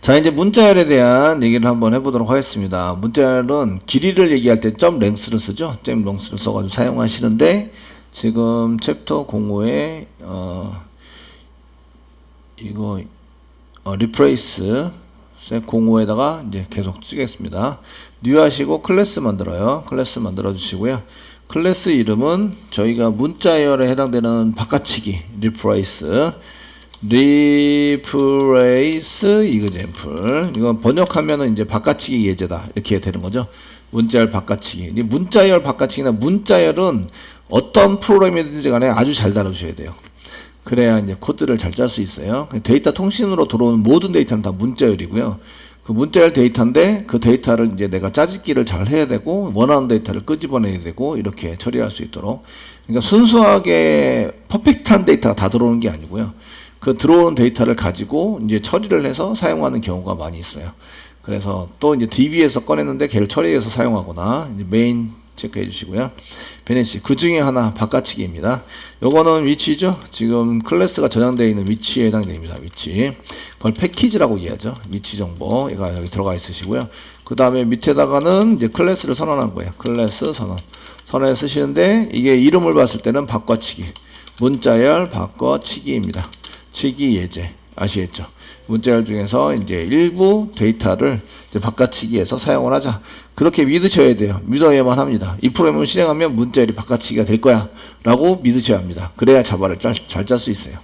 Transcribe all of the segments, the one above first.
자, 이제 문자열에 대한 얘기를 한번 해보도록 하겠습니다. 문자열은 길이를 얘기할 때 점 랭스를 쓰죠. 점 랭스를 써가지고 사용하시는데, 지금 챕터 05에 리프레이스 셋 05에다가 이제 계속 쓰겠습니다. 뉴 하시고 클래스 만들어요. 클래스 만들어 주시고요. 클래스 이름은 저희가 문자열에 해당되는 바꿔치기 리프레이스 이그젠플. 이건 번역하면은 이제 바꿔치기 예제다 이렇게 되는 거죠. 문자열 바꿔치기. 문자열 바꿔치기나 문자열은 어떤 프로그램이든지 간에 아주 잘 다루셔야 돼요. 그래야 이제 코드를 잘 짤 수 있어요. 데이터 통신으로 들어오는 모든 데이터는 다 문자열이고요. 그 문자열 데이터인데 그 데이터를 이제 내가 짜집기를 잘 해야 되고 원하는 데이터를 끄집어내야 되고 이렇게 처리할 수 있도록. 그러니까 순수하게 퍼펙트한 데이터가 다 들어오는 게 아니고요. 그 들어오는 데이터를 가지고 이제 처리를 해서 사용하는 경우가 많이 있어요. 그래서 또 이제 DB에서 꺼냈는데 걔를 처리해서 사용하거나 이제 메인 체크해 주시고요. 베네시 그 중에 하나 바꿔치기입니다. 요거는 위치죠. 지금 클래스가 저장되어 있는 위치에 해당됩니다. 위치. 그걸 패키지라고 이해하죠. 위치 정보 얘가 여기 들어가 있으시고요. 그 다음에 밑에다가는 이제 클래스를 선언한 거예요. 클래스 선언. 선언에 쓰시는데 이게 이름을 봤을 때는 바꿔치기. 문자열 바꿔치기입니다. 치기 예제 아시겠죠? 문자열 중에서 이제 일부 데이터를 이제 바꿔치기해서 사용을 하자. 그렇게 믿으셔야 돼요. 믿어야만 합니다. 이 프로그램을 실행하면 문자열이 바꿔치기가 될 거야 라고 믿으셔야 합니다. 그래야 자바를 잘 짤 수 있어요.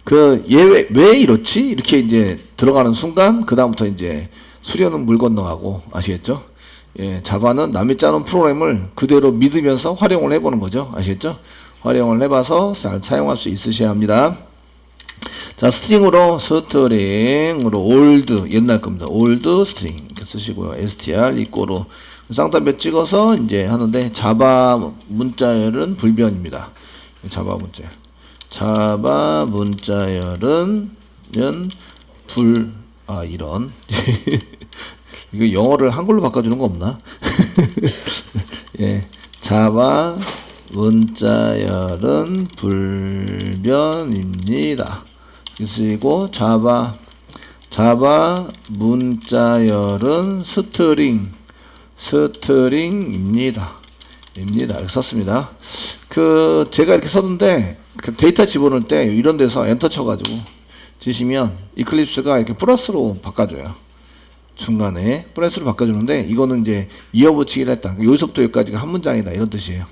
왜 이렇지? 이렇게 이제 들어가는 순간 그 다음부터 이제 수련은 물 건너가고 아시겠죠? 예, 자바는 남이 짜놓은 프로그램을 그대로 믿으면서 활용을 해보는 거죠. 아시겠죠? 활용을 해봐서 잘 사용할 수 있으셔야 합니다. 자, 스트링으로 올드 옛날 겁니다. 올드 스트링 이렇게 쓰시고요. str 이꼬로 쌍따옴표 찍어서 이제 하는데 자바 문자열은 불변입니다. 자바 문자열은 이런 이거 영어를 한글로 바꿔주는 거 없나? 예, 자바 문자열은 불변입니다. 그리고 자바 문자열은 스트링입니다. 이렇게 썼습니다. 제가 이렇게 썼는데 데이터 집어넣을 때 이런 데서 엔터 쳐가지고 지시면 이클립스가 이렇게 플러스로 바꿔줘요. 중간에 플러스로 바꿔주는데 이거는 이제 이어붙이기를 했다. 여기서부터 여기까지가 한 문장이다 이런 뜻이에요.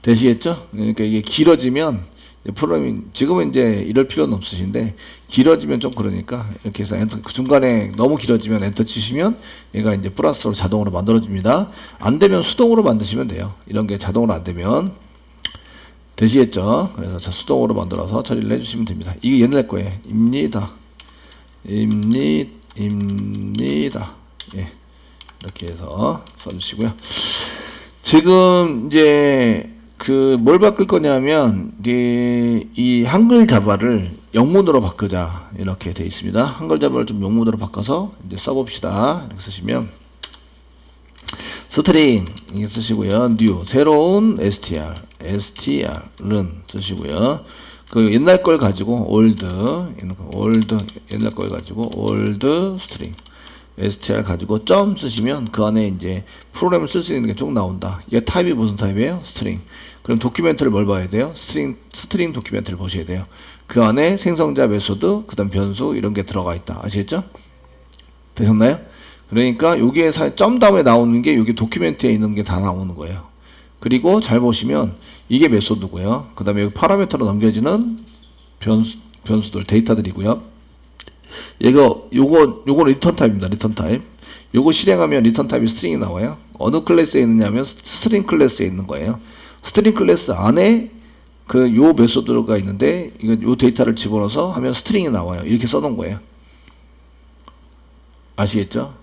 되시겠죠? 그러니까 이게 길어지면 프로그램이 지금은 이제 이럴 필요는 없으신데 길어지면 좀 그러니까 이렇게 해서 엔터 그 중간에 너무 길어지면 엔터 치시면 얘가 이제 플러스로 자동으로 만들어줍니다. 안 되면 수동으로 만드시면 돼요. 이런 게 자동으로 안 되면 되시겠죠? 그래서 수동으로 만들어서 처리를 해주시면 됩니다. 이게 옛날 거예요. 입니다. 예, 이렇게 해서 써주시고요. 지금 이제 뭘 바꿀 거냐면 이 한글 자바를 영문으로 바꾸자 이렇게 되어 있습니다. 한글 자바를 좀 영문으로 바꿔서 이제 써봅시다. 이렇게 쓰시면 스트링 이렇게 쓰시고요. new 새로운 str는 쓰시고요. 그 옛날 걸 가지고 old 옛날 걸 가지고 old string str 가지고 점 쓰시면 그 안에 이제 프로그램을 쓸 수 있는 게 쭉 나온다. 이게 타입이 무슨 타입이에요? 스트링. 그럼 도큐멘트를 뭘 봐야 돼요? 스트링 도큐멘트를 보셔야 돼요. 그 안에 생성자 메소드, 그 다음 변수 이런 게 들어가 있다. 아시겠죠? 되셨나요? 그러니까 여기에 점 다음에 나오는 게 여기 도큐멘트에 있는 게 다 나오는 거예요. 그리고 잘 보시면 이게 메소드고요. 그 다음에 여기 파라미터로 넘겨지는 변수들, 데이터들이고요. 요거 리턴 타입입니다. 리턴 타입. 요거 실행하면 리턴 타입이 스트링이 나와요. 어느 클래스에 있느냐면 스트링 클래스에 있는 거예요. 스트링 클래스 안에 요 메소드가 있는데 요 데이터를 집어넣어서 하면 스트링이 나와요. 이렇게 써놓은 거예요. 아시겠죠?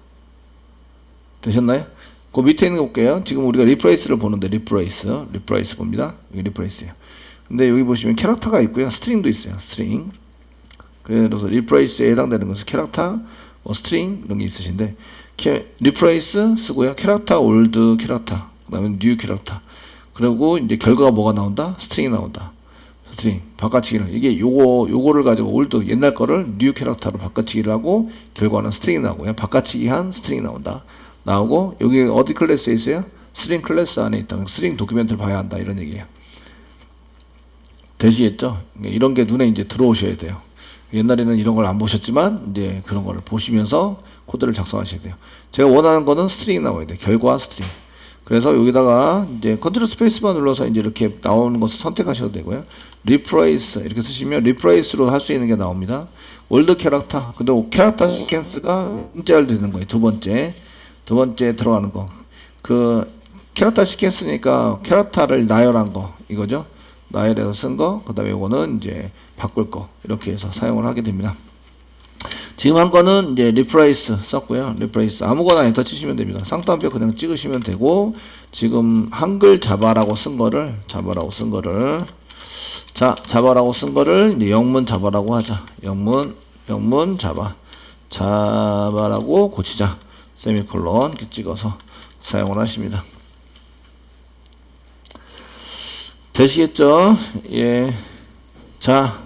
되셨나요? 그 밑에 있는 거 볼게요. 지금 우리가 리프레이스를 보는데 리프레이스 봅니다. 여기 리프레이스예요. 근데 여기 보시면 캐릭터가 있고요. 스트링도 있어요. 스트링. 그래서 리프레이스에 해당되는 것은 캐릭터, 스트링 이런 게 있으신데 리프레이스 쓰고요. 캐릭터, 올드 캐릭터, 그다음에 뉴 캐릭터. 그리고 이제 결과가 뭐가 나온다? 스트링이 나온다. 스트링 바꿔치기를 이게 요거를 가지고 올드 옛날 거를 뉴 캐릭터로 바꿔치기를 하고 결과는 스트링이 나오고요. 바꿔치기 한 스트링이 나온다. 나오고 여기 어디 클래스에 있어요? 스트링 클래스 안에 있다. 스트링 도큐멘트를 봐야 한다 이런 얘기예요. 되시겠죠? 이런 게 눈에 이제 들어오셔야 돼요. 옛날에는 이런 걸 안 보셨지만 이제 그런 거를 보시면서 코드를 작성하셔야 돼요. 제가 원하는 거는 스트링이 나와야 돼요. 결과 스트링. 그래서 여기다가 이제 컨트롤 스페이스만 눌러서 이제 이렇게 나오는 것을 선택하셔도 되고요. 리프레이스 이렇게 쓰시면 리프레이스로 할 수 있는 게 나옵니다. 월드 캐릭터. 근데 캐릭터 시퀀스가 문자열 되는 거예요. 두 번째 들어가는 거. 그 캐릭터 시퀀스니까 캐릭터를 나열한 거 이거죠. 나열해서 쓴 거. 그다음에 이거는 이제 바꿀 거 이렇게 해서 사용을 하게 됩니다. 지금 한 거는 이제 리프레이스 썼고요. 리프레이스 아무거나 엔터 치시면 됩니다. 쌍따옴표 그냥 찍으시면 되고 지금 한글 자바라고 쓴 거를 자 자바라고 쓴 거를 이제 영문 자바라고 하자. 영문 자바라고 고치자. 세미콜론 이렇게 찍어서 사용을 하십니다. 되시겠죠? 예. 자.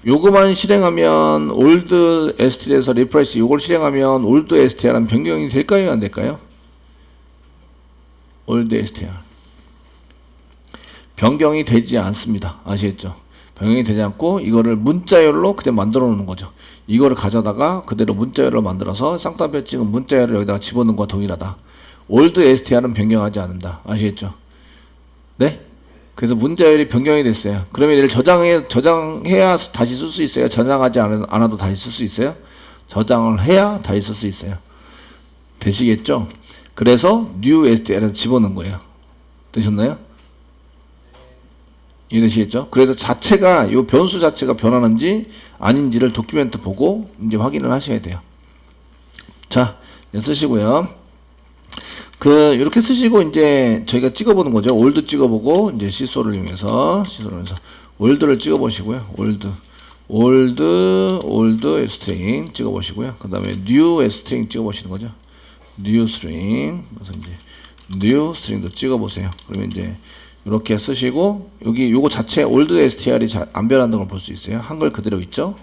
요거만 실행하면 올드 STR에서 리프레시 요걸 실행하면 올드 STR은 변경이 될까요? 안 될까요? 올드 STR 변경이 되지 않습니다. 아시겠죠? 변경이 되지 않고 이거를 문자열로 그냥 만들어 놓는 거죠. 이거를 가져다가 그대로 문자열로 만들어서 쌍따옴표 찍은 문자열을 여기다가 집어넣는 것과 동일하다. 올드 STR은 변경하지 않는다. 아시겠죠? 네? 그래서 문자열이 변경이 됐어요. 그러면 얘를 저장해야 다시 쓸 수 있어요? 저장하지 않아도 다시 쓸 수 있어요? 저장을 해야 다시 쓸 수 있어요. 되시겠죠? 그래서 new STR에서 집어넣은 거예요. 되셨나요? 이해되시겠죠? 그래서 자체가 요 변수 자체가 변하는지 아닌지를 도큐멘트 보고 이제 확인을 하셔야 돼요. 자, 쓰시고요. 이렇게 쓰시고 이제 저희가 찍어보는 거죠. 올드 찍어보고 이제 시소를 이용해서 올드를 찍어보시고요. 올드 스트링 찍어보시고요. 그 다음에 new 스트링 찍어보시는 거죠. new 스트링 그래서 이제 new 스트링도 찍어보세요. 그러면 이제 이렇게 쓰시고 여기 요거 자체 올드 str이 잘 안 변한다는 걸 볼 수 있어요. 한글 그대로 있죠.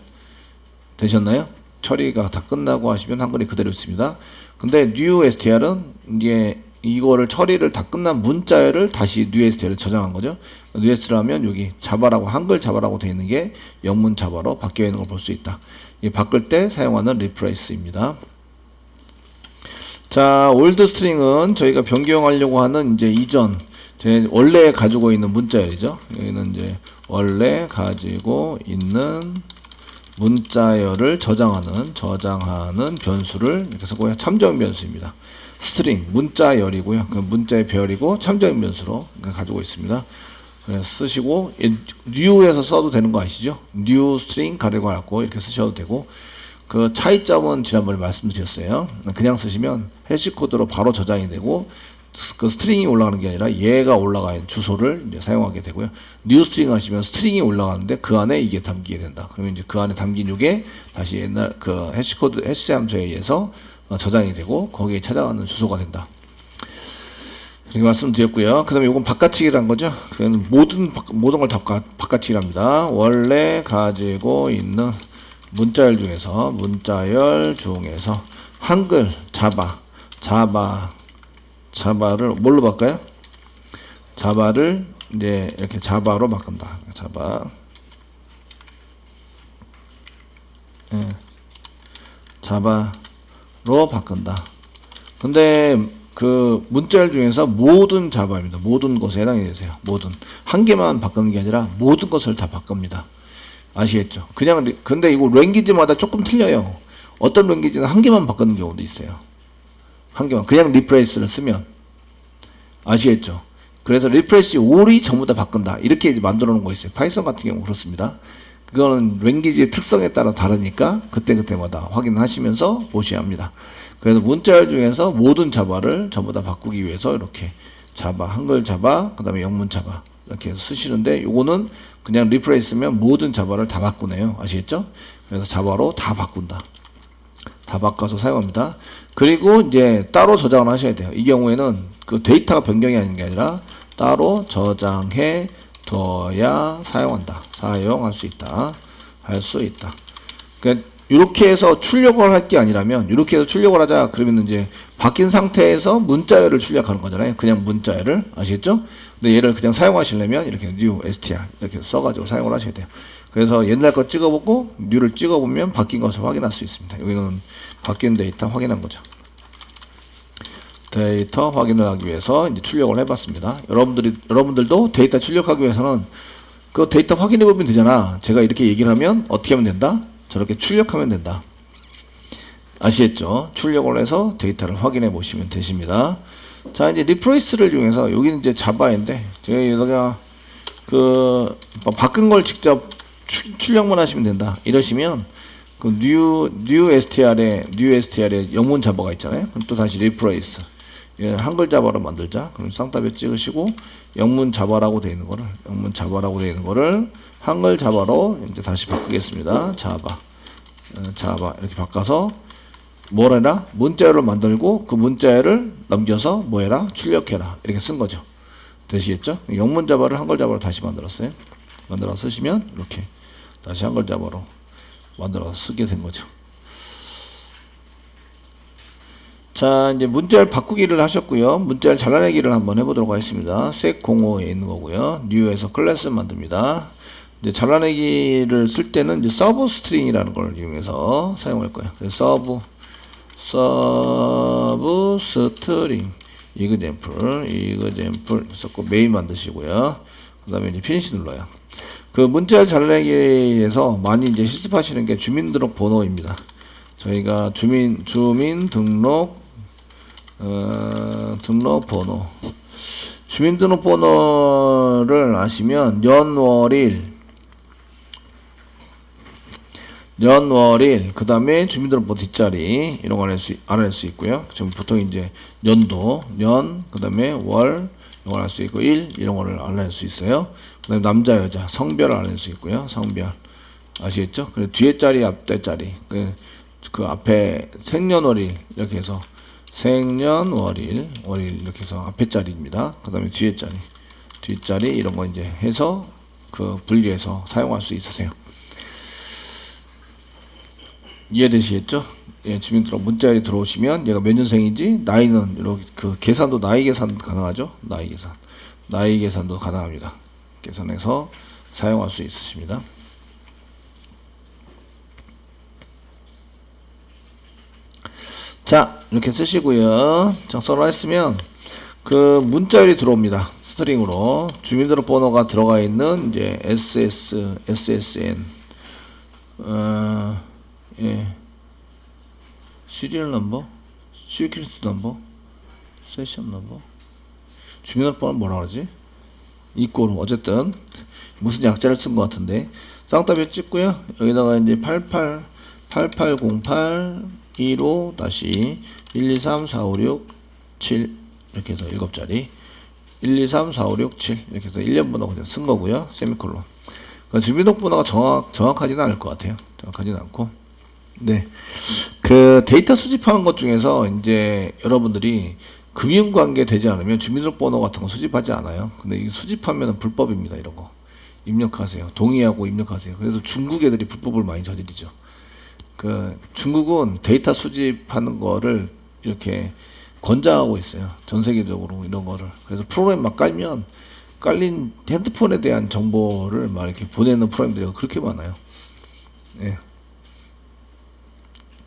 되셨나요? 처리가 다 끝나고 하시면 한글이 그대로 있습니다. 근데 new str은 이제 이거를 처리를 다 끝난 문자열을 다시 new str에 저장한 거죠. new str를 하면 여기 자바라고 한글 자바라고 되어 있는 게 영문 자바로 바뀌어 있는 걸 볼 수 있다. 이 바꿀 때 사용하는 리프레이스입니다. 자, 올드 스트링은 저희가 변경하려고 하는 이제 이전 제 원래 가지고 있는 문자열이죠. 여기는 이제 원래 가지고 있는 문자열을 저장하는 변수를 이렇게 쓰고요. 참조형 변수입니다. 스트링 문자열이고요. 그 문자의 별이고 참조형 변수로 가지고 있습니다. 그래서 쓰시고 new에서 써도 되는 거 아시죠? new string 가려고 하고 이렇게 쓰셔도 되고 그 차이점은 지난번에 말씀드렸어요. 그냥 쓰시면 해시 코드로 바로 저장이 되고 그 스트링이 올라가는 게 아니라 얘가 올라가는 주소를 이제 사용하게 되고요. 뉴 스트링 하시면 스트링이 올라가는데 그 안에 이게 담기게 된다. 그러면 이제 그 안에 담긴 이게 다시 옛날 그 해시코드 해시 함수에 의해서 저장이 되고 거기에 찾아가는 주소가 된다. 이렇게 말씀드렸고요. 그 다음에 이건 바꿔치기란 거죠. 그는 모든 걸 다 바꿔치기랍니다. 원래 가지고 있는 문자열 중에서 한글 자바를 뭘로 바꿔요? 자바를 이제 이렇게 자바로 바꾼다. 자바로 바꾼다. 근데 그 문자열 중에서 모든 자바입니다. 모든 것에 해당이 되세요. 모든 한 개만 바꾸는 게 아니라 모든 것을 다 바꿉니다. 아시겠죠? 근데 이거 랭귀지마다 조금 틀려요. 어떤 랭귀지는 한 개만 바꾸는 경우도 있어요. 한 개만 그냥 리프레시를 쓰면 아시겠죠? 그래서 리프레시 all이 전부 다 바꾼다 이렇게 만들어 놓은 거 있어요. 파이썬 같은 경우 그렇습니다. 그거는 랭귀지의 특성에 따라 다르니까 그때마다 확인하시면서 보셔야 합니다. 그래서 문자열 중에서 모든 자바를 전부 다 바꾸기 위해서 이렇게 자바, 한글 자바, 그 다음에 영문 자바 이렇게 해서 쓰시는데 요거는 그냥 리프레시면 모든 자바를 다 바꾸네요. 아시겠죠? 그래서 자바로 다 바꾼다. 다 바꿔서 사용합니다. 그리고 이제 따로 저장을 하셔야 돼요. 이 경우에는 그 데이터가 변경이 아닌 게 아니라 따로 저장해 둬야 사용한다. 사용할 수 있다. 할 수 있다. 그러니까 이렇게 해서 출력을 할 게 아니라면 이렇게 해서 출력을 하자 그러면 이제 바뀐 상태에서 문자열을 출력하는 거잖아요. 그냥 문자열을 아시겠죠? 근데 얘를 그냥 사용하시려면 이렇게 new str 이렇게 써가지고 사용을 하셔야 돼요. 그래서 옛날 거 찍어보고 new를 찍어보면 바뀐 것을 확인할 수 있습니다. 여기는 바뀐 데이터 확인한 거죠. 데이터 확인을 하기 위해서 이제 출력을 해봤습니다. 여러분들도 데이터 출력하기 위해서는 그 데이터 확인해 보면 되잖아. 제가 이렇게 얘기를 하면 어떻게 하면 된다? 저렇게 출력하면 된다. 아시겠죠? 출력을 해서 데이터를 확인해 보시면 되십니다. 자, 이제 리프레스를 이용해서 여기는 이제 자바인데 제가 여기다가 그 바꾼 걸 직접 출력만 하시면 된다. 이러시면 그 new str에 영문 자바가 있잖아요. 그럼 또 다시 리프레스 예, 한글 자바로 만들자. 그럼 쌍따옴표 찍으시고 영문 자바라고 되어 있는 거를 한글 자바로 이제 다시 바꾸겠습니다. 자바 이렇게 바꿔서 뭘 해라? 문자열을 만들고 그 문자열을 넘겨서 뭐 해라? 출력해라. 이렇게 쓴 거죠. 되시겠죠? 영문 자바를 한글 자바로 다시 만들었어요. 만들어 쓰시면 이렇게 다시 한글 자바로 만들어 쓰게 된 거죠. 자, 이제 문자열 바꾸기를 하셨고요. 문자열 잘라내기를 한번 해보도록 하겠습니다. sec05에 있는 거고요. new에서 클래스 만듭니다. 이제 잘라내기를 쓸 때는 이제 서브 스트링이라는 걸 이용해서 사용할 거예요. 그래서 서브 스트링 example 썼고 메인 만드시고요. 그 다음에 이제 피니시 눌러요. 그 문자열 잘라내기에서 많이 이제 실습하시는 게 주민등록 번호입니다. 저희가 등록번호 주민등록번호를 아시면 연월일 그 다음에 주민등록번호 뒷자리 이런 거 알아낼 수 있고요. 지금 보통 이제 연도 그 다음에 월 이런 걸 알 수 있고 일 이런 거를 알아낼 수 있어요. 그 다음에 남자 여자 성별을 알아낼 수 있고요. 성별 아시겠죠? 그리고 뒤에 자리 앞에 자리 그 앞에 생년월일 이렇게 해서 생년월일 이렇게 해서 앞에 자리입니다. 그 다음에 뒤에 자리 뒷자리 이런 거 이제 해서 그 분리해서 사용할 수 있으세요. 이해되시겠죠? 예, 주민등록 문자열이 들어오시면 얘가 몇 년생인지 나이는 이렇게 그 계산도 나이 계산 가능하죠? 나이 계산도 가능합니다. 계산해서 사용할 수 있으십니다. 자, 이렇게 쓰시고요. 작성을 했으면 그 문자열이 들어옵니다. 스트링으로 주민등록번호가 들어가 있는 이제 SSN 예. 시리얼 넘버, 시큐리티 넘버, 세션 넘버, 주민등록번호는 뭐라 그러지? 이꼬로 어쨌든 무슨 약자를 쓴 것 같은데 쌍따옴표 찍고요. 여기다가 이제 8808 15 다시 1 2 3 4 5 6 7 이렇게 해서 7자리 1 2 3 4 5 6 7 이렇게 해서 1년 번호 그냥 쓴 거고요. 세미콜론. 그러니까 주민등록번호가 정확하지는 않을 것 같아요. 정확하지는 않고. 네. 그 데이터 수집하는 것 중에서 이제 여러분들이 금융관계 되지 않으면 주민등록번호 같은 거 수집하지 않아요. 근데 이 수집하면 불법입니다. 이런 거. 입력하세요. 동의하고 입력하세요. 그래서 중국 애들이 불법을 많이 저지르죠. 그 중국은 데이터 수집하는 거를 이렇게 권장하고 있어요. 전 세계적으로 이런 거를. 그래서 프로그램 막 깔린 핸드폰에 대한 정보를 막 이렇게 보내는 프로그램들이 그렇게 많아요. 예.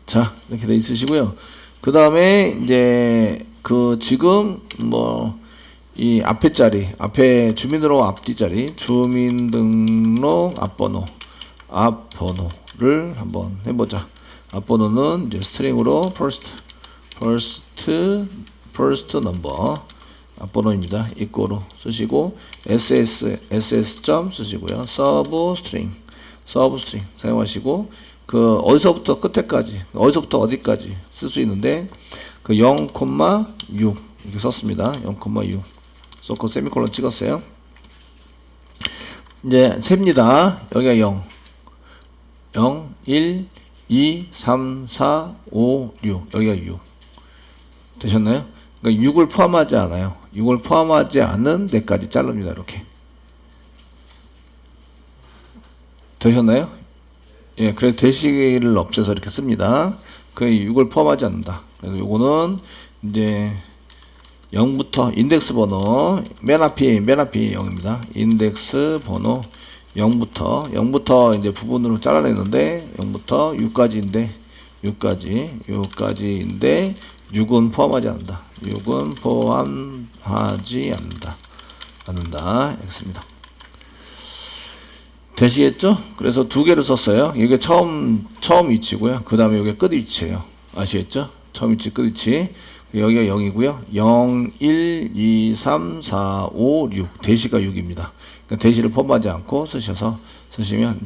자, 이렇게 돼 있으시고요. 그 다음에 이제 그 지금 뭐 이 앞에 자리, 앞에 주민등록 앞뒤 자리, 주민등록 앞번호를 한번 해보자. 앞번호는 이제 스트링으로 first number 앞번호입니다. 이꼬로 쓰시고 ss.점 쓰시고요. substring 사용하시고 그 어디서부터 끝에까지 어디서부터 어디까지 쓸 수 있는데 그 0,6 이렇게 썼습니다. 0,6 썼고 세미콜론 찍었어요. 이제 셉니다. 여기가 0 1 2 3 4 5 6 여기가 6 되셨나요? 그러니까 6을 포함하지 않아요. 6을 포함하지 않은 데까지 자릅니다. 이렇게 되셨나요? 예, 그래서 대시를 없애서 이렇게 씁니다. 그 6을 포함하지 않는다. 그래서 요거는 이제 0부터 인덱스 번호 맨 앞이 0입니다. 인덱스 번호 0부터 이제 부분으로 잘라내는데 0부터 6까지인데 6까지인데 6은 포함하지 않는다. 6은 포함하지 않는다. 이렇습니다. 되시겠죠? 그래서 두 개를 썼어요. 이게 처음 위치고요. 그 다음에 이게 끝 위치예요. 아시겠죠? 처음 위치, 끝 위치. 여기가 0이고요. 0, 1, 2, 3, 4, 5, 6. 대시가 6입니다. 그러니까 대시를 포함하지 않고 쓰시면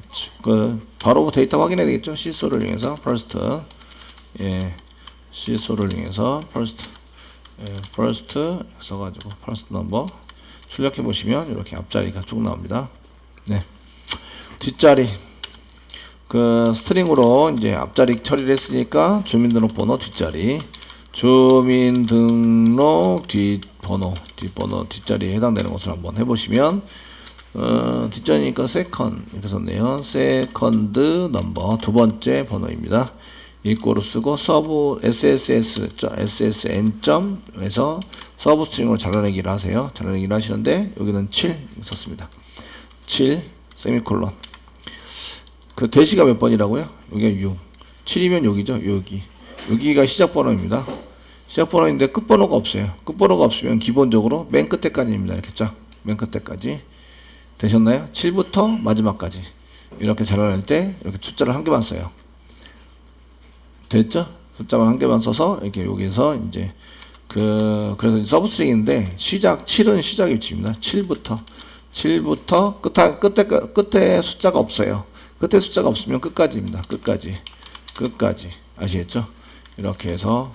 바로 데이터 확인해야 되겠죠? 시소를 이용해서 first, 예, 시소를 이용해서 first 써가지고 first number 출력해 보시면 이렇게 앞자리가 쭉 나옵니다. 네. 뒷자리 그 스트링으로 이제 앞자리 처리를 했으니까 주민등록번호 뒷자리, 주민등록 뒷자리에 해당되는 것을 한번 해보시면 뒷자리니까 second 이렇게 썼네요. second number 두 번째 번호입니다. 이꼬로 쓰고 서브 ssn.에서 서브 스트링으로 잘라내기를 하세요. 잘라내기를 하시는데 여기는 7 썼습니다. 7 세미콜론. 그 대시가 몇 번이라고요? 여기가 6. 7이면 여기죠. 여기가 시작 번호입니다. 시작 번호인데 끝 번호가 없어요. 끝 번호가 없으면 기본적으로 맨 끝에까지입니다. 이렇게 쫙 맨 끝에까지. 되셨나요? 7부터 마지막까지. 이렇게 잘라낼 때 이렇게 숫자를 한 개만 써요. 됐죠? 숫자만 한 개만 써서 이렇게 여기서 이제 그래서 서브스트링인데 7은 시작 위치입니다. 7부터 끝에 숫자가 없어요. 끝에 숫자가 없으면 끝까지입니다. 끝까지 아시겠죠? 이렇게 해서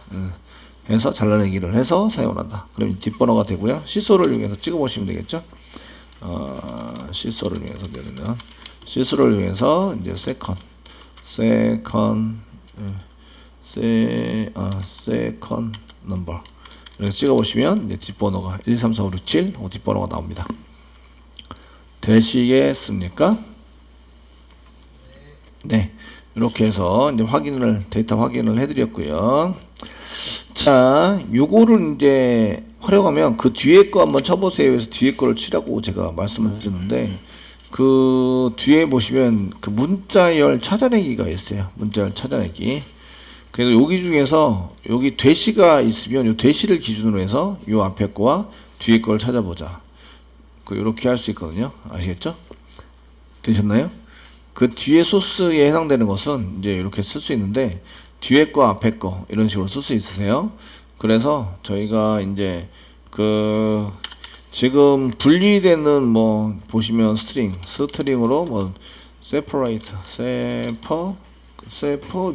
잘라내기를 해서 사용을 한다. 그럼 뒷번호가 되고요. 시소를 이용해서 찍어보시면 되겠죠? 시소를 이용해서 되면 시소를 이용해서 이제 세컨 넘버 이렇게 찍어보시면 이제 뒷번호가 1, 2, 3, 4, 5, 6, 7 뒷번호가 나옵니다. 되시겠습니까? 네, 이렇게 해서 이제 데이터 확인을 해드렸고요. 자, 요거를 이제 활용하면 그 뒤에 거 한번 쳐보세요. 해서 뒤에 거를 치라고 제가 말씀을 드렸는데 그 뒤에 보시면 그 문자열 찾아내기가 있어요. 문자열 찾아내기. 그래서 여기 중에서 여기 대시가 있으면 요 대시를 기준으로 해서 요 앞에 거와 뒤에 걸 찾아보자. 이렇게 할 수 있거든요. 아시겠죠? 되셨나요? 그 뒤에 소스에 해당되는 것은 이제 이렇게 쓸 수 있는데 뒤에 거 앞에 거 이런 식으로 쓸 수 있으세요. 그래서 저희가 이제 지금 분리되는 뭐 보시면 스트링으로 뭐 separate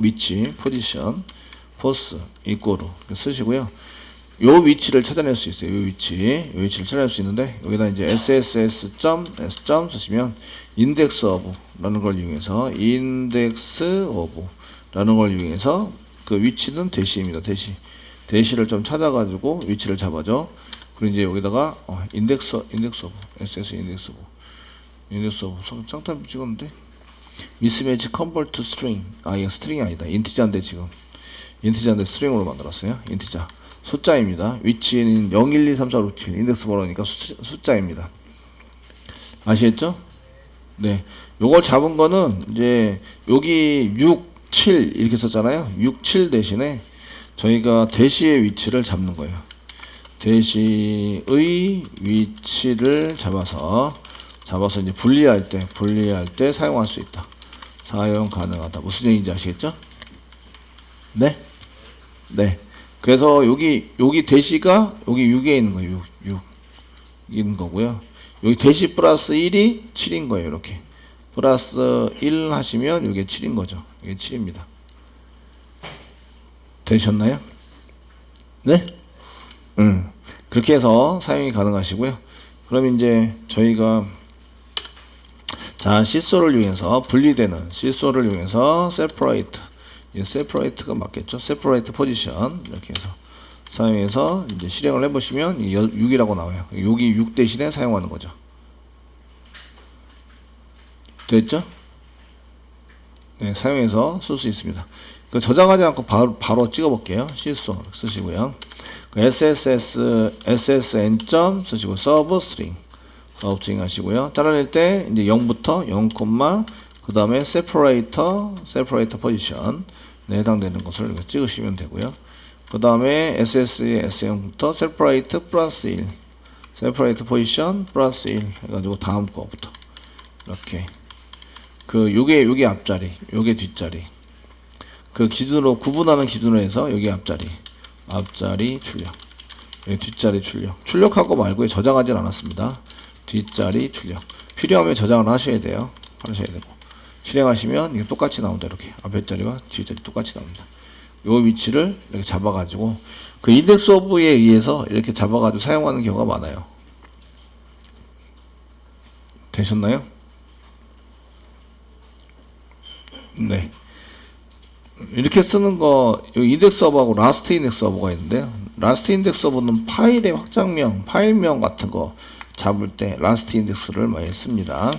위치 포지션 포스 이꼬로 쓰시고요. 요 위치를 찾아낼 수 있어요. 요 위치를 찾아낼 수 있는데 여기다 이제 sss.s. 쓰시면 index of라는 걸 이용해서 그 위치는 대시입니다. 대시를 좀 찾아가지고 위치를 잡아줘. 그리고 이제 여기다가 index of ss index of 짱탑 찍었는데 mismatch convert to string 이거 스트링이 아니다. 인티자인데 지금 인티자인데 스트링으로 만들었어요. 인티자 숫자입니다. 위치는 0, 1, 2, 3, 4, 5, 6, 7 인덱스 번호니까 숫자입니다. 아시겠죠? 네. 요걸 잡은 거는 이제 여기 6, 7 이렇게 썼잖아요. 6, 7 대신에 저희가 대시의 위치를 잡는 거예요. 대시의 위치를 잡아서 이제 분리할 때 사용할 수 있다. 사용 가능하다. 무슨 얘기인지 아시겠죠? 네? 네. 그래서 여기 대시가 여기 6에 있는 거예요. 6 있는 거고요. 여기 대시 플러스 1이 7인 거예요. 이렇게 플러스 1 하시면 이게 7인 거죠. 이게 7입니다. 되셨나요? 네? 그렇게 해서 사용이 가능하시고요. 그럼 이제 저희가 시소를 이용해서 분리되는 시소를 이용해서 separate가 맞겠죠? separate position 이렇게 해서 사용해서 이제 실행을 해보시면 6이라고 나와요. 여기 6 대신에 사용하는 거죠. 됐죠? 네, 사용해서 쓸 수 있습니다. 그 저장하지 않고 바로 찍어볼게요. 실수 쓰시고요. SSN 점 쓰시고 서브 스트링 하시고요. 잘라낼 때 이제 0부터 0, 그 다음에 separator position 네, 해당되는 것을 이렇게 찍으시면 되고요. 그 다음에 SSN부터 separate 플러스 1 separate position 플러스 1 해가지고 다음 거부터 이렇게 요게 앞자리 요게 뒷자리 그 기준으로 구분하는 기준으로 해서 여기 앞자리 출력 여기 뒷자리 출력하고 말고 저장하진 않았습니다. 뒷자리 출력 필요하면 저장을 하셔야 되고 실행하시면 이게 똑같이 나온다. 이렇게 앞에 자리와 뒤 자리 똑같이 나옵니다. 요 위치를 이렇게 잡아가지고 그 인덱스 오브에 의해서 이렇게 잡아가지고 사용하는 경우가 많아요. 되셨나요? 네. 이렇게 쓰는 거, 인덱스 서버하고 라스트 인덱스 서버가 있는데요. 라스트 인덱스 서버는 파일의 확장명, 파일명 같은 거 잡을 때 라스트 인덱스를 많이 씁니다.